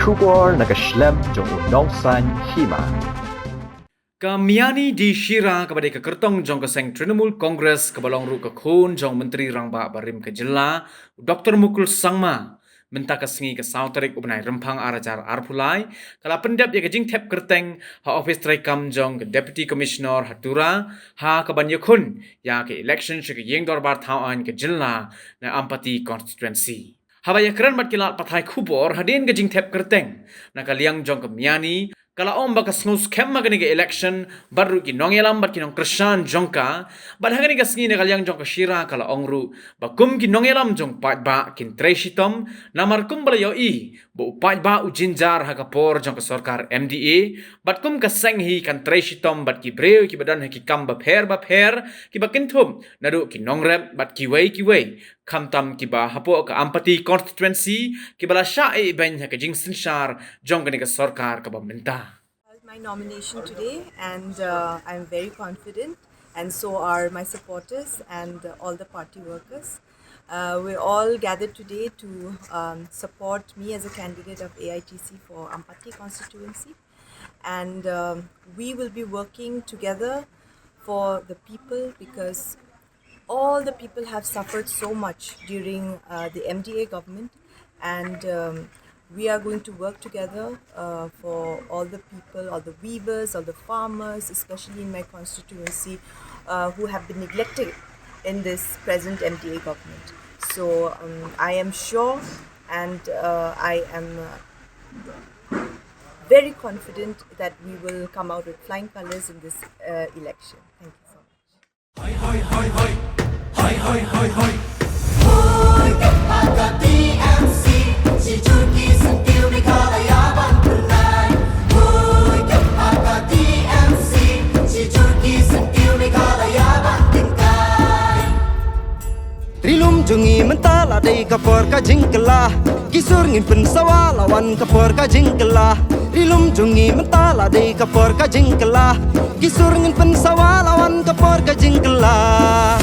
kubor nagaslem jong unongsan Hima. Ka Miani di Shira kepada ke kertong jong ke seng Trinamool Congress ke balong ru ke khun jong menteri rangba barim ke jela Dr. Mukul Sangma minta ke sengi ke sauterik ubnai rempang arajar arpulai kala pendap ya ke jing tep kerteng ha office trekam jong ke deputy commissioner hatura ha ke banyakun ya ke election ke yeng dorbar thawan ke jela na ampati constituency habaya keren mat kilat pathai khubor hadin ke jing tep kerteng na kaliang jong ke Miani kala om baka snus kemma kani ke election baru ki nongelam bat ki nong krishan jongka bat hagani ka sngi ne kalyang jongka Shira kala ongru bakum ki nongelam jong pat ba kin treshitom namar kum bala yo I bo pat ba u jinjar hakapor jongka sarkar MDA bat kum ka senghi kan treshitom bat ki breu ki badan ki kam ba pher ki bakinthum nadu ki nongrep bat ki wei kamtam ki ba hapo ka ampati constituency ki bala sha e ben ka jingsin shar jongka ni ka sarkar ka bamenta. My nomination today, and I'm very confident, and so are my supporters and all the party workers. We're all gathered today to support me as a candidate of AITC for Ampati constituency, and we will be working together for the people because all the people have suffered so much during the MDA government, and we are going to work together for all the people, all the weavers, all the farmers, especially in my constituency, who have been neglected in this present MDA government. So I am sure and I am very confident that we will come out with flying colours in this election. Thank you so much. Hoi, hoi, hoi, hoi, hoi, hoi, hoi, hoi. Rilum jungi mentala dei kapor ka jingkela kisur ngin pensawa lawan kapor ka jingkela Rilum jungi mentala dei kapor ka jingkela kisur ngin pensawa lawan kapor ka jingkela